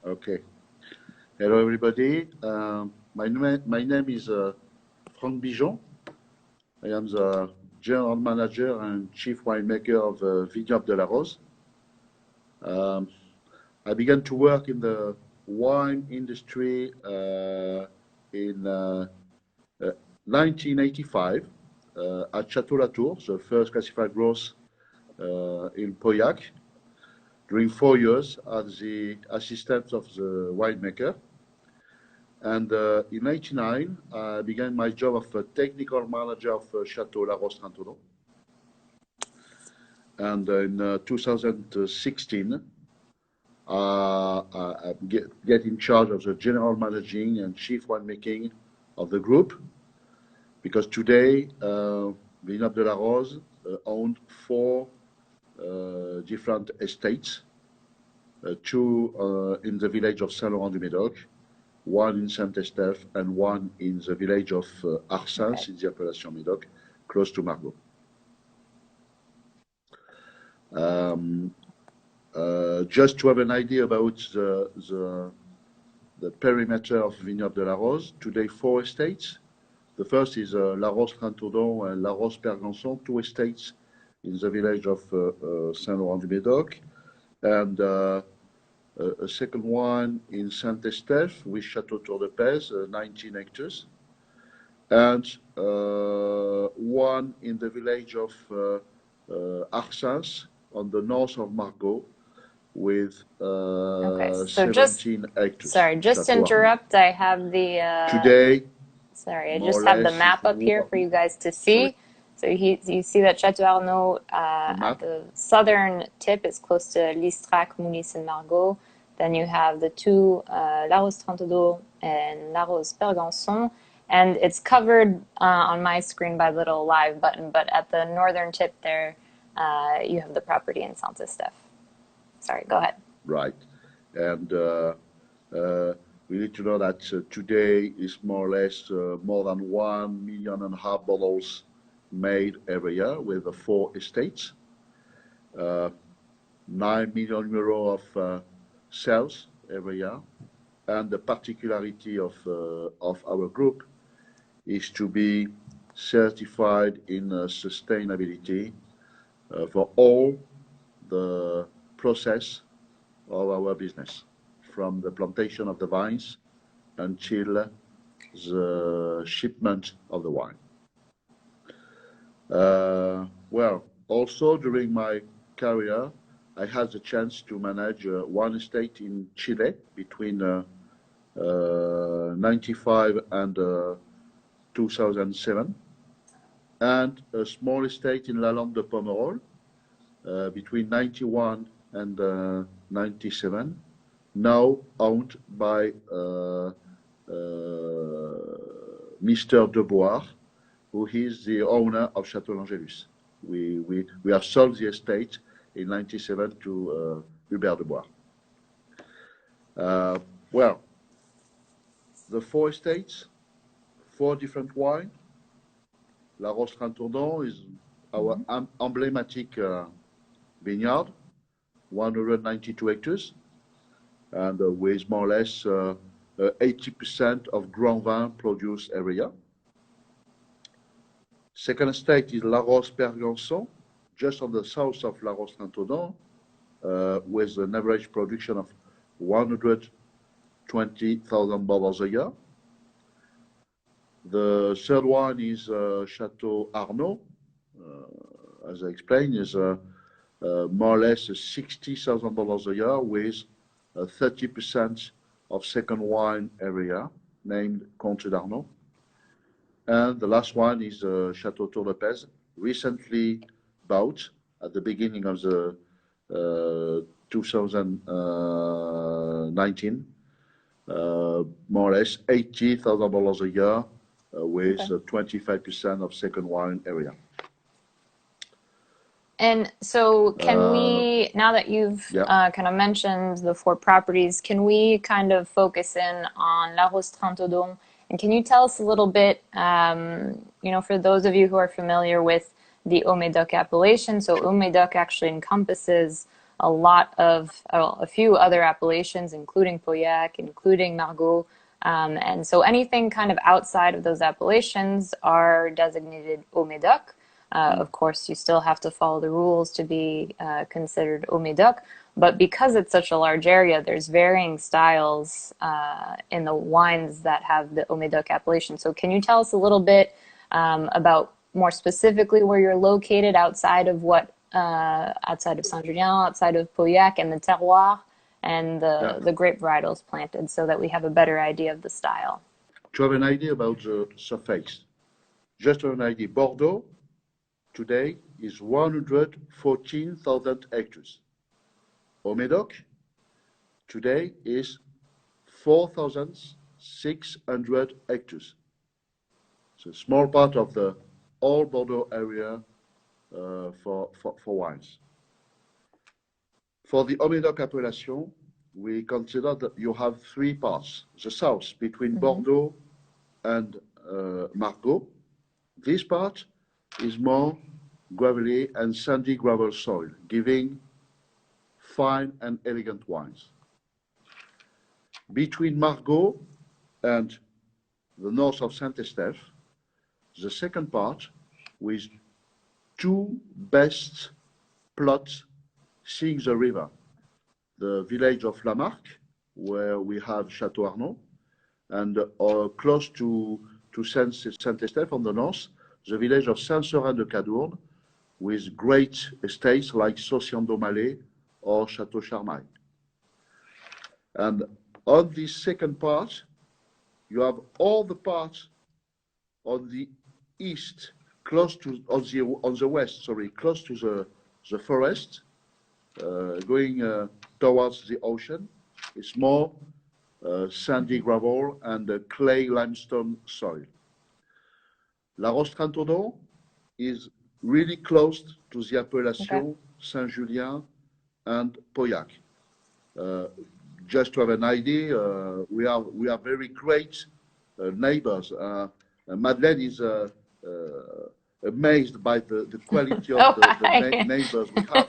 Okay. Hello, everybody. My name is Franck Bijon. I am the General Manager and Chief Winemaker of Vineyards de Larose. I began to work in the wine industry in 1985 at Château Larose, the first classified growth in Pauillac, during 4 years as the assistant of the winemaker. And in 1989, I began my job of technical manager of Château Larose Trintaudon. And in 2016, I get in charge of the general managing and chief winemaking of the group, because today, Vineyards de Larose owned 4 different estates, 2 in the village of Saint-Laurent-du-Médoc, 1 in Saint-Estèphe, and 1 in the village of Arsens, in the appellation Médoc, close to Margaux. Just to have an idea about the perimeter of Vineyards de Larose, today 4 estates. The first is Larose Trintaudon and Larose Perganson, 2 estates in the village of Saint-Laurent-du-Médoc, and a second one in Saint-Estèphe with Château Tour de Pez, 19 hectares, and 1 in the village of Arsens on the north of Margaux with 17 hectares. Sorry, just to interrupt, I have the today. Sorry, I just have the map up here for you guys to see. So you see that Château Arnauld at the southern tip is close to Listrac, Moulis, and Margaux. Then you have the 2 Larose Trintaudon and Larose Perganson. And it's covered on my screen by the little live button, but at the northern tip there, you have the property in Saint-Estèphe. Sorry, go ahead. Right. And we need to know that today is more or less more than 1.5 million bottles made every year with the 4 estates. 9 million euro of sales every year. And the particularity of our group is to be certified in sustainability for all the process of our business, from the plantation of the vines until the shipment of the wine. Well, also during my career, I had the chance to manage 1 estate in Chile between 1995 and 2007, and a small estate in La Lande de Pomerol between 91 and 97, now owned by Mr. Debois, who is the owner of Château L'Angélus. We have sold the estate in 97 to Hubert Debois. Well, the 4 estates, 4 different wines. Larose Trintaudon is our emblematic vineyard, 192 hectares, and with more or less 80% of Grand Vin produced every year. Second estate is Larose Perganson, just on the south of Larose Trintaudon, with an average production of 120,000 bottles a year. The third one is Château Arnauld, as I explained, is more or less 60,000 bottles a year with 30% of second wine every year, named Comte d'Arnauld. And the last one is Château Tour de Pez, recently bought at the beginning of the 2019, more or less 80,000 dollars a year with 25% of second wine area. And so can we, now that you've kind of mentioned the 4 properties, can we kind of focus in on Larose Trintaudon? And can you tell us a little bit, you know, for those of you who are familiar with the Haut-Medoc appellation, so Haut-Medoc actually encompasses a lot of, a few other appellations, including Pauillac, including Margaux. And so anything kind of outside of those appellations are designated Haut-Medoc. Of course, you still have to follow the rules to be considered Haut-Medoc. But because it's such a large area, there's varying styles in the wines that have the Haut-Medoc appellation. So can you tell us a little bit about more specifically where you're located outside of outside of Saint-Julien, outside of Pauillac, and the terroir and the grape varietals planted, so that we have a better idea of the style? To have an idea about the surface, just to have an idea, Bordeaux today is 114,000 hectares. Haut-Medoc today is 4,600 hectares. It's a small part of the whole Bordeaux area for wines. For the Haut-Medoc appellation, we consider that you have three parts. The south, between Bordeaux and Margaux. This part is more gravelly and sandy gravel soil, giving fine and elegant wines. Between Margaux and the north of Saint-Estèphe, the second part with two best plots seeing the river. The village of Lamarque, where we have Château Arnauld, and close to Saint-Estèphe on the north, the village of Saint-Seurin-de-Cadourne, with great estates like Saucian-d'Aumalais or Château Charmail. And on this second part, you have all the parts on the east, close to on the west, sorry, close to the forest, going towards the ocean. It's more sandy gravel and clay limestone soil. Larose Trintaudon is really close to the appellation Saint-Julien and Pauillac. Just to have an idea, we are very great neighbors. Madeleine is amazed by the quality of the neighbors we have.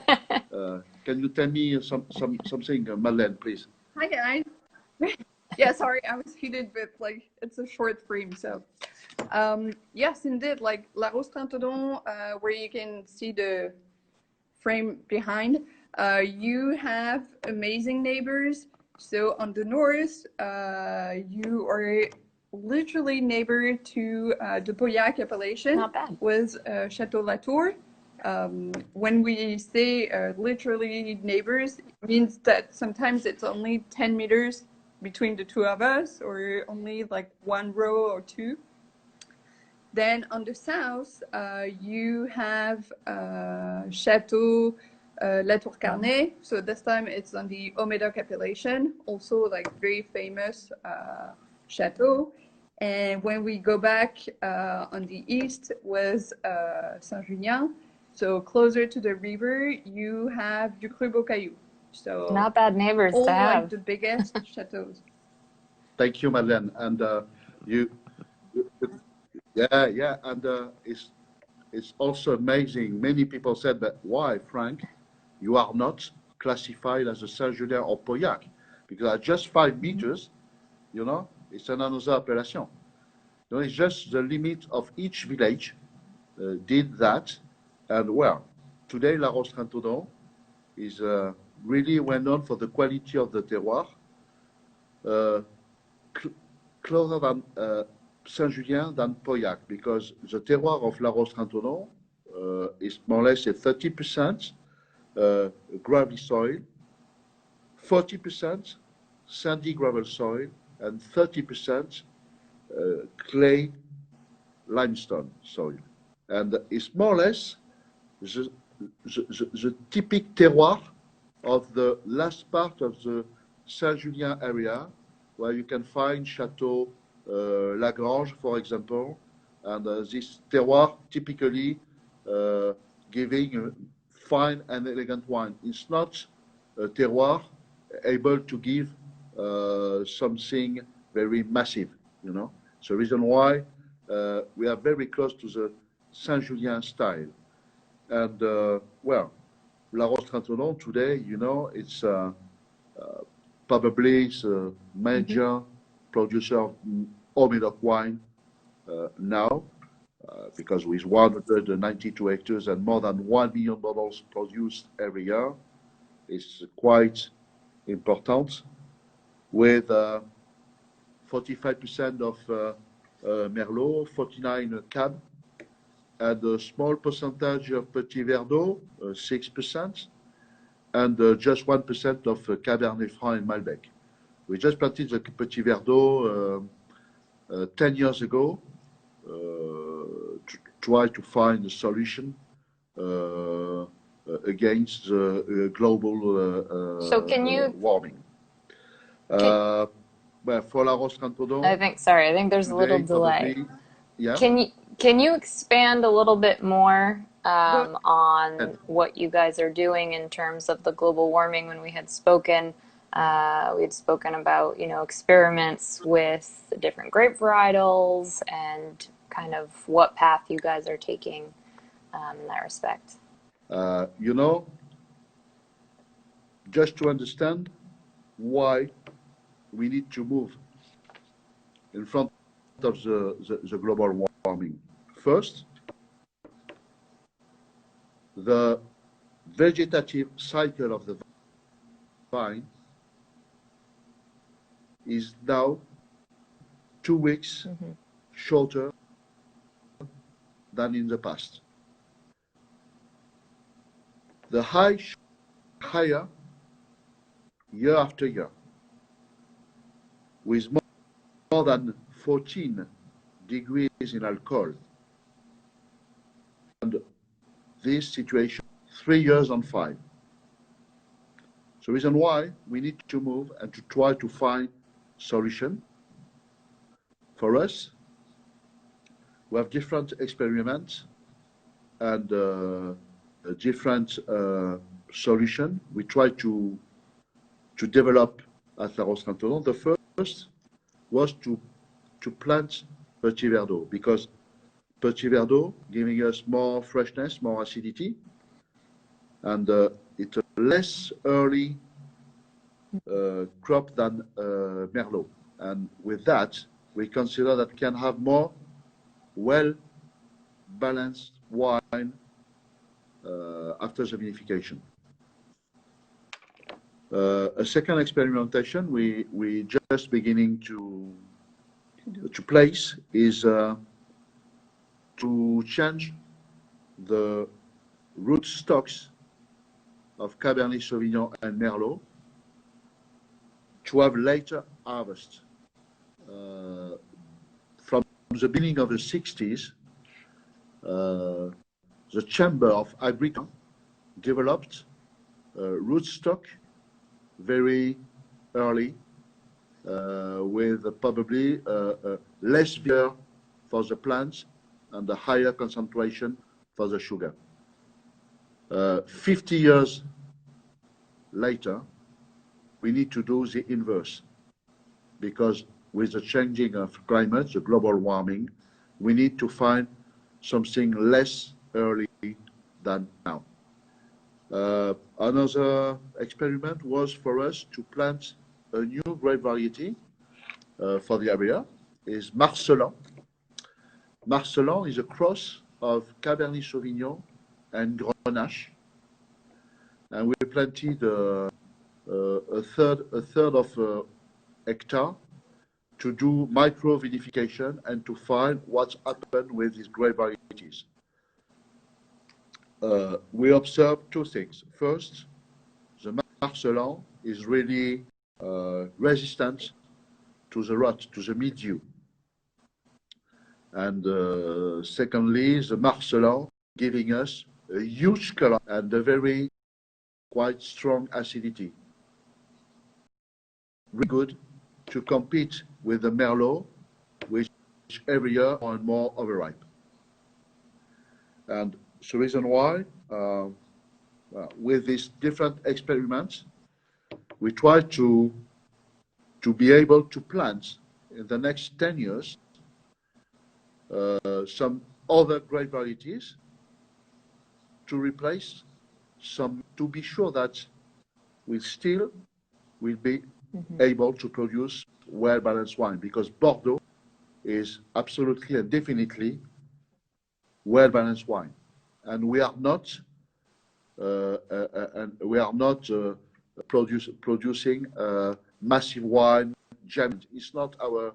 Can you tell me something, Madeleine, please? Hi guys. Yeah, sorry, I was heated, but like it's a short frame, so yes, indeed, like Larose Trintaudon, where you can see the frame behind, you have amazing neighbors. So on the north, you are literally neighbor to the Pauillac appellation. Not bad. With Château Latour. When we say literally neighbors, it means that sometimes it's only 10 meters between the two of us, or only like one row or two. Then on the south, you have Château Latour Carnet. So this time it's on the Haut-Medoc appellation, also like very famous chateau. And when we go back on the east with Saint-Julien, so closer to the river, you have Du Cru Beaucaillou. So not bad neighbors all to have. Like the biggest chateaus. Thank you, Madeleine. And yeah, and it's also amazing. Many people said that, why, Frank, you are not classified as a Saint-Julien or Pauillac? Because at just 5 meters, you know, it's another appellation. You know, it's just the limit of each village did that. And well, today Larose Trintaudon is really well known for the quality of the terroir, closer than Saint-Julien than Pauillac, because the terroir of Larose Trintaudon is more or less a 30% gravelly soil, 40% sandy gravel soil, and 30% clay limestone soil. And it's more or less the typical terroir of the last part of the Saint-Julien area, where you can find Château Lagrange, for example, and this terroir typically giving a fine and elegant wine. It's not a terroir able to give something very massive, you know. It's the reason why we are very close to the Saint-Julien style. And well, Larose Trintaudon today, you know, it's probably the major producer of Haut-Medoc wine now, because with 192 hectares and more than 1 million bottles produced every year, it's quite important. With 45% of Merlot, 49 Cab, and a small percentage of Petit Verdot, 6%, and just 1% of Cabernet Franc and Malbec. We just planted the Petit Verdot 10 years ago to try to find a solution against the global warming. Well, for Larose Trintaudon, I think there's a little delay. Probably, yeah. Can you expand a little bit more on what you guys are doing in terms of the global warming? When we had spoken about, you know, experiments with the different grape varietals and kind of what path you guys are taking in that respect. You know, just to understand why we need to move in front of the global warming. First, the vegetative cycle of the vine is now 2 weeks shorter than in the past. The higher year after year, with more than 14 degrees in alcohol. And this situation, 3 years on 5. So the reason why we need to move and to try to find solution. For us, we have different experiments and a different solution we try to develop at Larose Trintaudon. The first was to plant Petit Verdot, because Petit Verdot giving us more freshness, more acidity, and it's a less early crop than Merlot. And with that, we consider that can have more well-balanced wine after the vinification. A second experimentation we just beginning to place is to change the root stocks of Cabernet Sauvignon and Merlot to have later harvest. From the beginning of the 60s, the Chamber of Agriculture developed rootstock very early, with probably less beer for the plants and a higher concentration for the sugar. 50 years later, we need to do the inverse, because with the changing of climate, the global warming, we need to find something less early than now. Another experiment was for us to plant a new grape variety for the area, is Marcelin. Marcelin is a cross of Cabernet Sauvignon and Grenache, and we planted a third of a hectare to do micro vinification and to find what's happened with these grape varieties. We observed two things. First, the Marcelin is really resistant to the rot, to the mildew. And secondly, the Marcelin giving us a huge color and a very quite strong acidity. Really good to compete with the Merlot, which every year more and more overripe. And the reason why, with these different experiments, we try to be able to plant in the next 10 years some other grape varieties to replace some to be sure that we still will be able to produce well-balanced wine, because Bordeaux is absolutely and definitely well-balanced wine, and we are not producing massive wine. It's not our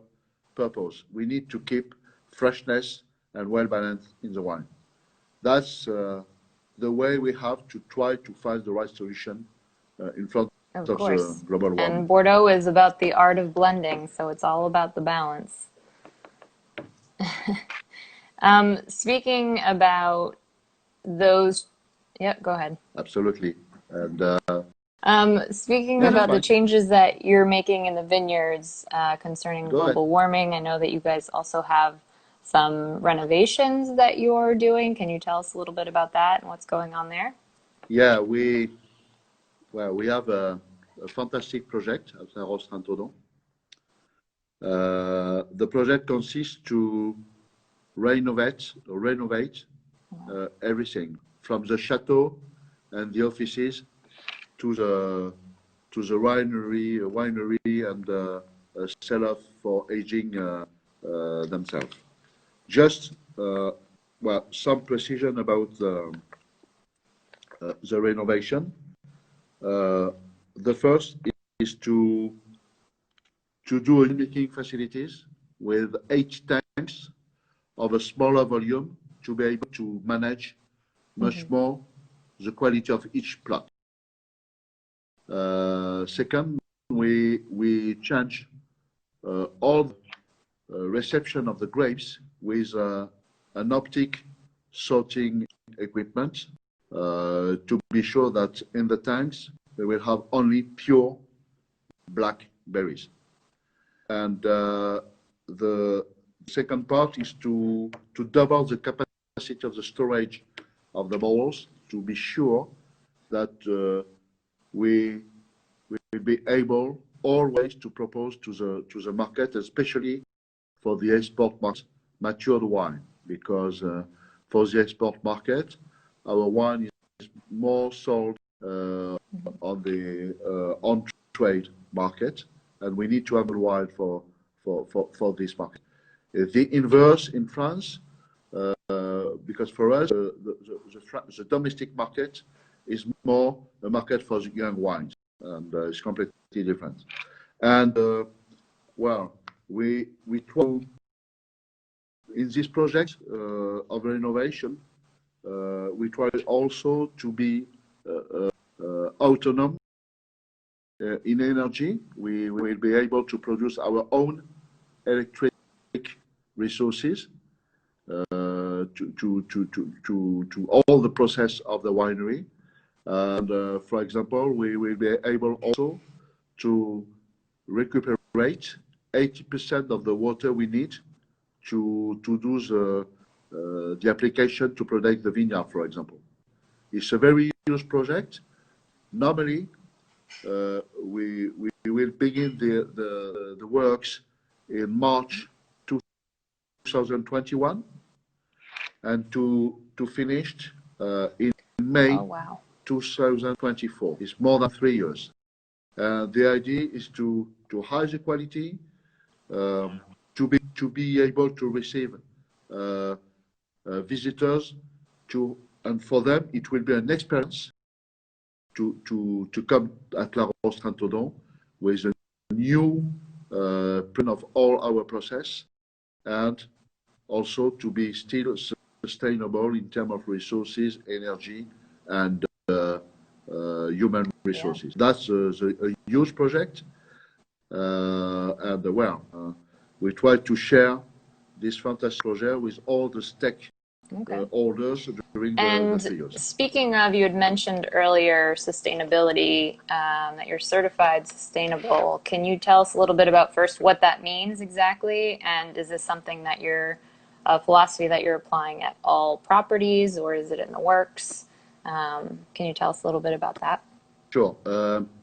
purpose. We need to keep freshness and well-balanced in the wine. That's the way we have to try to find the right solution in front of the global warming. And Bordeaux is about the art of blending, so it's all about the balance. Speaking about those, yeah, go ahead. Absolutely. And speaking about the changes that you're making in the vineyards concerning global warming, I know that you guys also have some renovations that you're doing. Can you tell us a little bit about that and what's going on there? Yeah, we have a fantastic project at Larose Trintaudon. The project consists to renovate everything from the chateau and the offices to the winery and cellar for aging themselves. Just some precision about the renovation. The first is to do a making facilities with 8 tanks of a smaller volume to be able to manage much more the quality of each plot. Second, we change all the reception of the grapes with an optic sorting equipment to be sure that in the tanks we will have only pure black berries. And the second part is to double the capacity of the storage of the bottles to be sure that we will be able always to propose to the market, especially for the export market, matured wine, because for the export market, our wine is more sold on the on-trade market, and we need to have wine for this market. The inverse in France, because for us, the domestic market is more a market for young wines, and it's completely different. And we try in this project of renovation, we try also to be autonomous in energy. We will be able to produce our own electric resources to all the process of the winery. And for example, we will be able also to recuperate 80% of the water we need to do the application to protect the vineyard, for example. It's a very huge project. Normally, we will begin the works in March 2021 and to finish in May 2024. It's more than 3 years. The idea is to hide the quality, to be able to receive visitors, and for them it will be an experience to come at Larose Trintaudon with a new print of all our process, and also to be still sustainable in terms of resources, energy, and human resources. That's a huge project, and we try to share this fantastic project with all the stakeholders during the 3 years. Speaking of, you had mentioned earlier sustainability, that you're certified sustainable. Can you tell us a little bit about first what that means exactly, and is this something that you're a philosophy that you're applying at all properties, or is it in the works? Can you tell us a little bit about that? Sure.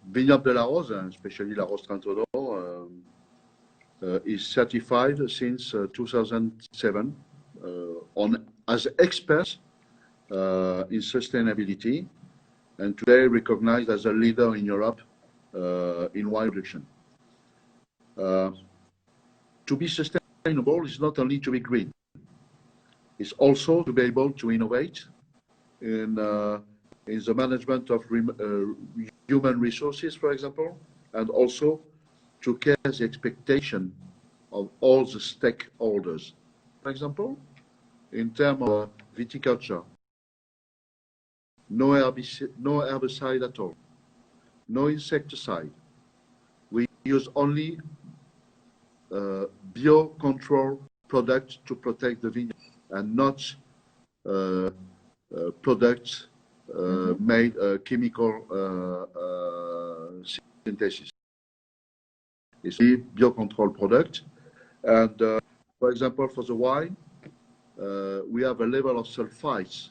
Vineyard de la Rose, especially Larose Trintaudon, is certified since 2007 as experts in sustainability, and today recognized as a leader in Europe in wine production. To be sustainable is not only to be green, it's also to be able to innovate in the management of human resources, for example, and also to care the expectation of all the stakeholders. For example, in terms of viticulture, no herbicide at all, no insecticide. We use only bio-control products to protect the vineyard, and not products made chemical synthesis. It's a biocontrol product. And for example, for the wine, we have a level of sulfites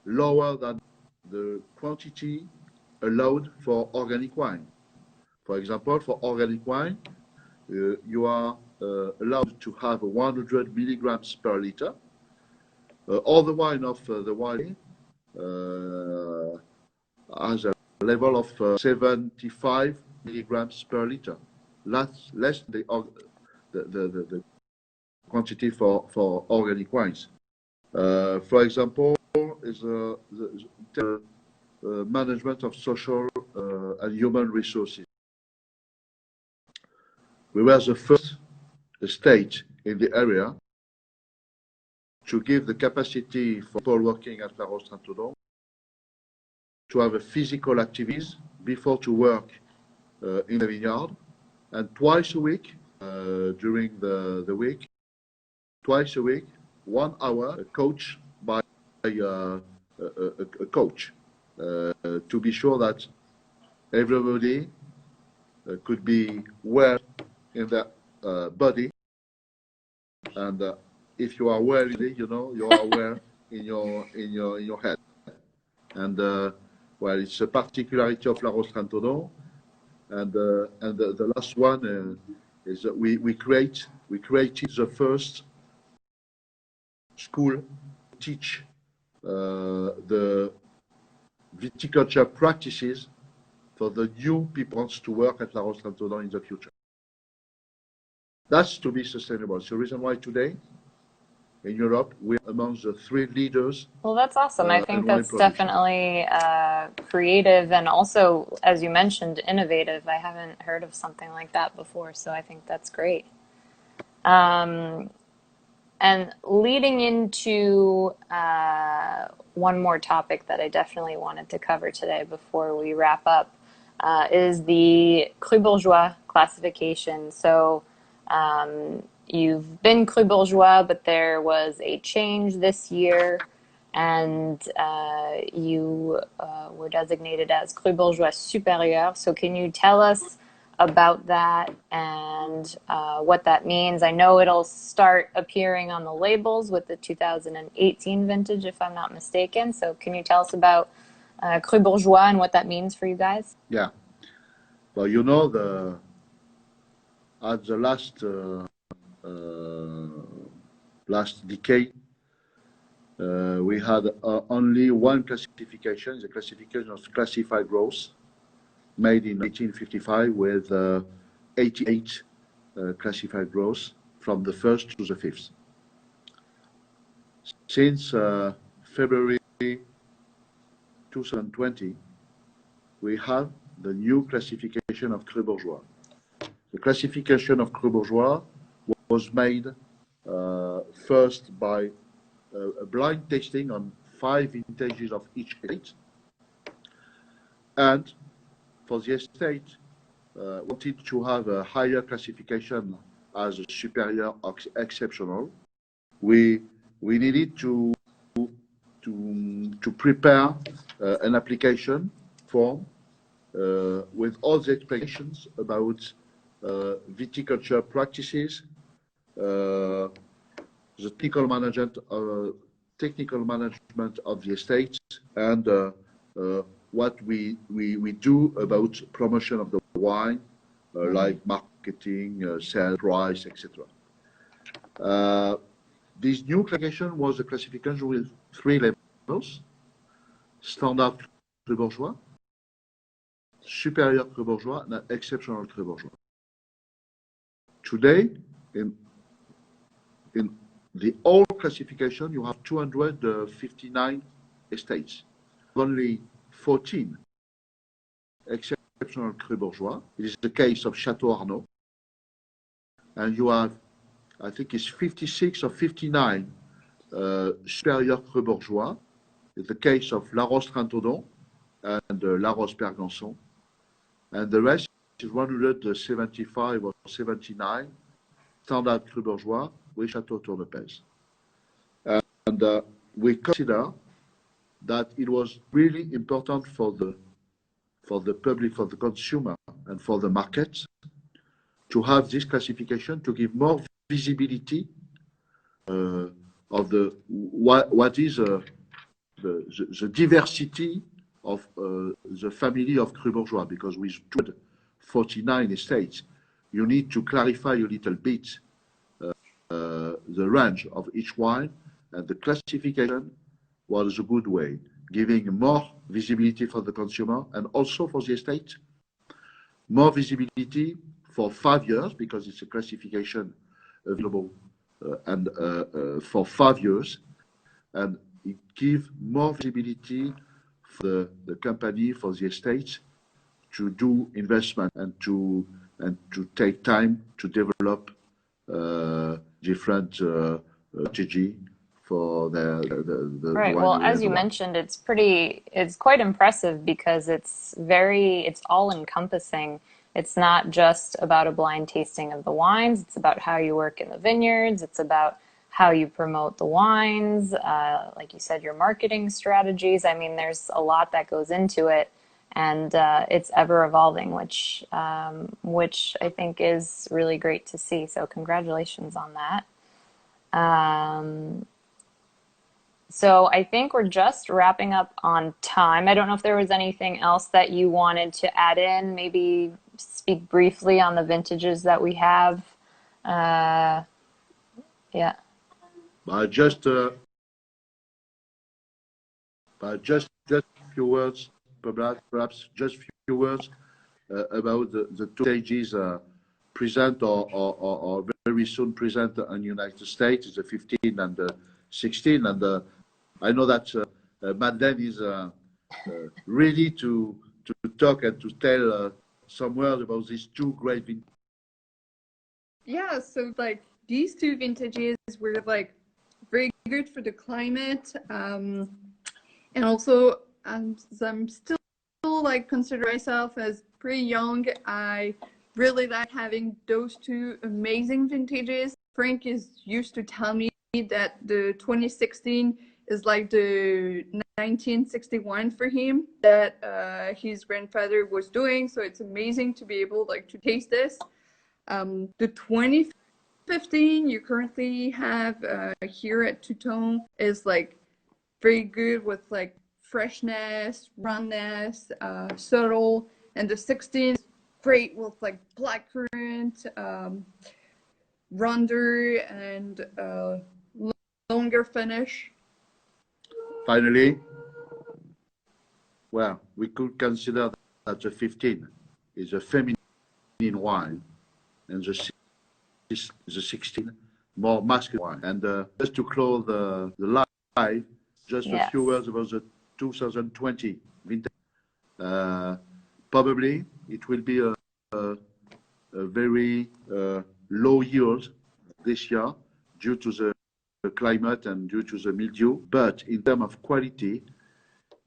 lower than the quantity allowed for organic wine. For example, for organic wine, you are allowed to have 100 milligrams per liter. All the wine of the wine has a level of 75 milligrams per liter, less than the quantity for organic wines. For example, is the management of social and human resources. We were the first state in the area to give the capacity for people working at Larose Trintaudon to have a physical activities before to work in the vineyard, and twice a week during the week, twice a week, 1 hour, a coach by a coach to be sure that everybody could be well in their body, and if you are well, you know, you are well in your head. And well, it's a particularity of Larose Trintaudon. And the last one is that we created the first school to teach the viticulture practices for the new people to work at Larose Trintaudon in the future. That's to be sustainable. It's the reason why today in Europe we're among the 3 leaders. Well, that's awesome. I think that's definitely creative and also, as you mentioned, innovative. I haven't heard of something like that before, so I think that's great. And leading into one more topic that I definitely wanted to cover today before we wrap up is the Cru Bourgeois classification. So you've been Cru Bourgeois, but there was a change this year, and you were designated as Cru Bourgeois Supérieur. So can you tell us about that and what that means? I know it'll start appearing on the labels with the 2018 vintage, if I'm not mistaken. So can you tell us about Cru Bourgeois and what that means for you guys? Yeah. Well, you know, at the last decade, we had only one classification, the classification of classified growth, made in 1855 with 88 classified growth from the 1st to the 5th. Since February 2020, we have the new classification of Cru Bourgeois. The classification of Cru Bourgeois was made first by a blind tasting on 5 vintages of each estate, and for the estate wanted to have a higher classification as a superior or exceptional. We needed to prepare an application form with all the explanations about viticulture practices, the technical management of the estates, and what we do about promotion of the wine, like marketing, sales, price, etc. This new classification was a classification with 3 levels: standard Cru Bourgeois, superior Cru Bourgeois, and exceptional Cru Bourgeois. Today, in the old classification, you have 259 estates. Only 14 exceptional Cru Bourgeois. It is the case of Château Arnauld. And you have, I think it's 56 or 59 superior Cru Bourgeois. It's the case of Larose Trintaudon and Larose Perganson. And the rest is 175 or 79 standard Cru Bourgeois with Château Tournepez. And we consider that it was really important for the public, for the consumer, and for the market to have this classification to give more visibility of what is the diversity of the family of Cru Bourgeois, because with 249 estates, you need to clarify a little bit the range of each wine, and the classification was a good way, giving more visibility for the consumer and also for the estate, more visibility for 5 years, because it's a classification available and for 5 years, and it gives more visibility for the company, for the estate, to do investment and to take time to develop different strategy for the right. Well, as you mentioned, it's quite impressive because it's all encompassing. It's not just about a blind tasting of the wines. It's about how you work in the vineyards. It's about how you promote the wines. Like you said, your marketing strategies. I mean, there's a lot that goes into it, and it's ever evolving, which I think is really great to see. So congratulations on that. So I think we're just wrapping up on time. I don't know if there was anything else that you wanted to add in, maybe speak briefly on the vintages that we have. Yeah. Just a few words, perhaps just a few words about the two stages present or very soon present in the United States, the 15 and the 16. And I know that Madeleine is ready to talk and to tell some words about these two great vintages. Yeah, so like these two vintages were like very good for the climate, and also as I'm still like consider myself as pretty young, I really like having those two amazing vintages. Frank is used to tell me that the 2016 is like the 1961 for him, that his grandfather was doing. So it's amazing to be able like to taste this. The 2015 you currently have here at Touton is like very good with like freshness, roundness, subtle, and the 16 is great with like blackcurrant, rounder and longer finish. Finally, well, we could consider that the 15 is a feminine wine, and the 16 more masculine wine. And just to close the live, just a few words about the 2020 vintage. Probably it will be a very low yield this year due to the climate and due to the mildew. But in terms of quality,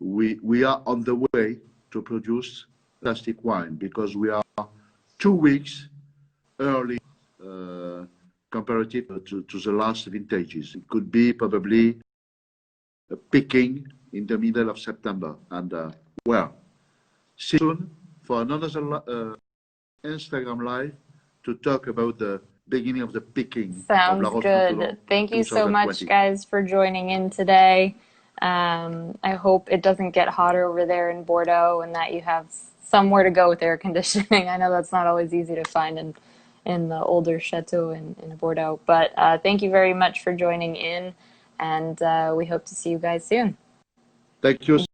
we are on the way to produce fantastic wine, because we are 2 weeks early comparative to the last vintages. It could be probably a picking in the middle of September. And well, see you soon for another Instagram live to talk about the beginning of the picking. Sounds good. Thank you so much, guys, for joining in today. I hope it doesn't get hotter over there in Bordeaux and that you have somewhere to go with air conditioning. I know that's not always easy to find in the older chateau in Bordeaux. But thank you very much for joining in, and we hope to see you guys soon. Thank you.